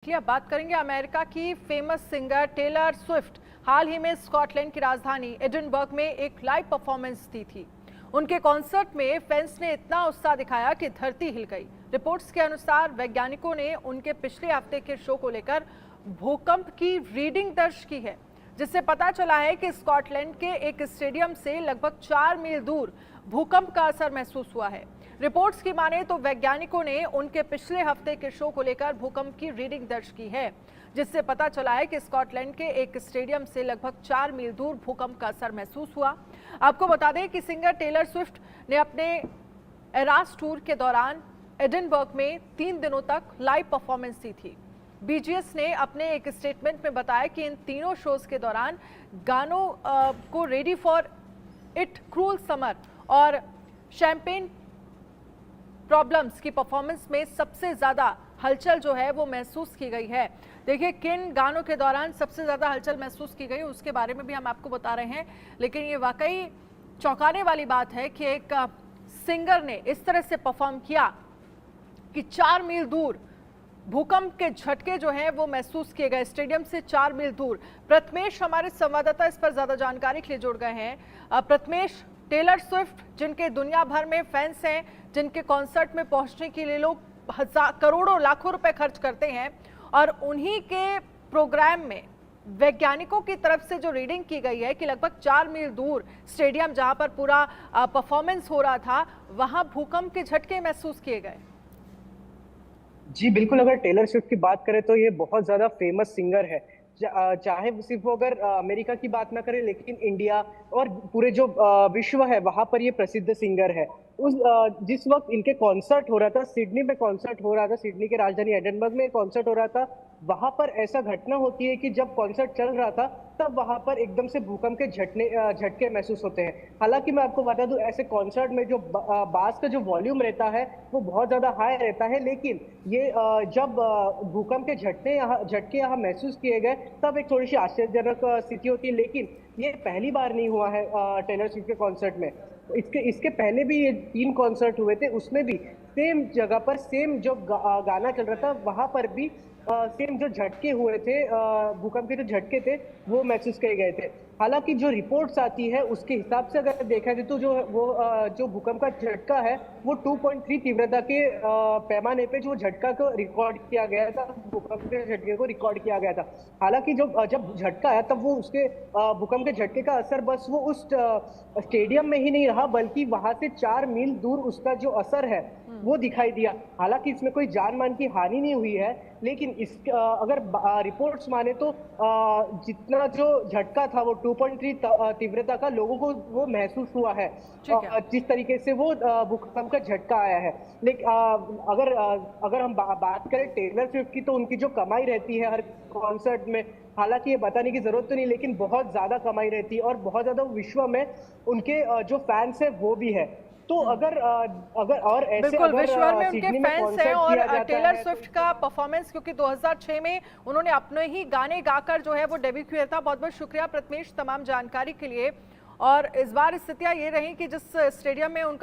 अब बात करेंगे अमेरिका की फेमस सिंगर टेलर स्विफ्ट हाल ही में स्कॉटलैंड की राजधानी एडिनबर्ग में एक लाइव परफॉर्मेंस दी थी। उनके कॉन्सर्ट में फैंस ने इतना उत्साह दिखाया कि धरती हिल गई। रिपोर्ट्स के अनुसार वैज्ञानिकों ने उनके पिछले हफ्ते के शो को लेकर भूकंप की रीडिंग दर्ज की है, जिससे पता चला है कि स्कॉटलैंड के एक स्टेडियम से लगभग 4 मील दूर भूकंप का असर महसूस हुआ है। रिपोर्ट्स की माने तो वैज्ञानिकों ने उनके पिछले हफ्ते के शो को लेकर भूकंप की रीडिंग दर्ज की है, जिससे पता चला है कि स्कॉटलैंड के एक स्टेडियम से लगभग 4 मील दूर भूकंप का असर महसूस हुआ। आपको बता दें कि सिंगर टेलर स्विफ्ट ने अपने एरास टूर के दौरान एडिनबर्ग में 3 दिनों तक लाइव परफॉर्मेंस दी थी। बीजीएस ने अपने एक स्टेटमेंट में बताया कि इन तीनों शोज के दौरान गानों को ready for it, cruel summer और शैंपेन प्रॉब्लम्स की परफॉर्मेंस में सबसे ज्यादा हलचल जो है वो महसूस की गई है। देखिए किन गानों के दौरान सबसे ज्यादा हलचल महसूस की गई उसके बारे में भी हम आपको बता रहे हैं, लेकिन ये वाकई चौंकाने वाली बात है कि एक सिंगर ने इस तरह से परफॉर्म किया कि 4 मील दूर भूकंप के झटके जो हैं वो महसूस किए गए, स्टेडियम से 4 मील दूर। प्रथमेश हमारे संवाददाता इस पर ज्यादा जानकारी के लिए जुड़ गए हैं। प्रथमेश, टेलर स्विफ्ट जिनके दुनिया भर में फैंस हैं, जिनके कॉन्सर्ट में पहुंचने के लिए लोग करोड़ों लाखों रुपए खर्च करते हैं, और उन्हीं के प्रोग्राम में वैज्ञानिकों की तरफ से जो रीडिंग की गई है कि लगभग 4 मील दूर स्टेडियम जहां पर पूरा परफॉर्मेंस हो रहा था, वहां भूकंप के झटके महसूस किए गए। जी बिल्कुल, अगर टेलर स्विफ्ट की बात करें तो ये बहुत ज़्यादा फेमस सिंगर है। चाहे सिर्फ वो अगर अमेरिका की बात ना करें, लेकिन इंडिया और पूरे जो विश्व है वहाँ पर ये प्रसिद्ध सिंगर है। जिस वक्त इनके कॉन्सर्ट हो रहा था, सिडनी में कॉन्सर्ट हो रहा था, सिडनी के राजधानी एडिनबर्ग में कॉन्सर्ट हो रहा था, वहाँ पर ऐसा घटना होती है कि जब कॉन्सर्ट चल रहा था तब वहाँ पर एकदम से भूकंप के झटके महसूस होते हैं। हालांकि मैं आपको बता दूं, ऐसे कॉन्सर्ट में जो बास का जो वॉल्यूम रहता है वो बहुत ज्यादा हाई रहता है, लेकिन ये जब भूकंप के झटके यहाँ महसूस किए गए तब एक थोड़ी सी आश्चर्यजनक स्थिति होती है। लेकिन ये पहली बार नहीं हुआ है टेलर स्विफ्ट के कॉन्सर्ट में। इसके पहले भी ये 3 कॉन्सर्ट हुए थे, उसमें भी सेम जगह पर सेम जो गाना चल रहा था वहां पर भी सेम जो झटके हुए थे, भूकंप के जो झटके थे वो महसूस किए गए थे। हालांकि जो रिपोर्ट्स आती है उसके हिसाब से अगर देखा जाए तो जो भूकंप का झटका है वो 2.3 तीव्रता के पैमाने पे जो झटका को रिकॉर्ड किया गया था, भूकंप के झटके को रिकॉर्ड किया गया था। हालांकि जब झटका आया तब वो उसके भूकंप के झटके का असर बस वो उस स्टेडियम में ही नहीं रहा, बल्कि वहां से 4 मील दूर उसका जो असर है वो दिखाई दिया। हालांकि इसमें कोई जान मान की हानि नहीं हुई है, लेकिन अगर रिपोर्ट्स माने तो जितना जो झटका था वो 2.3 तीव्रता का लोगों को वो महसूस हुआ है, जिस तरीके से वो भूकंप का झटका आया है। लेकिन अगर हम बात करें टेलर स्विफ्ट की, तो उनकी जो कमाई रहती है हर कॉन्सर्ट में, हालांकि ये बताने की जरूरत तो नहीं, लेकिन बहुत ज्यादा कमाई रहती है और बहुत ज्यादा विश्व में उनके जो फैंस है वो भी है। तो अगर और ऐसे बिल्कुल विश्व भर में उनके फैंस हैं, और टेलर स्विफ्ट का परफॉर्मेंस, क्योंकि 2006 में उन्होंने अपने ही गाने गाकर जो है वो डेब्यू किया था। बहुत बहुत शुक्रिया प्रथमेश तमाम जानकारी के लिए। और इस बार स्थितियां ये रही कि जिस स्टेडियम में उनका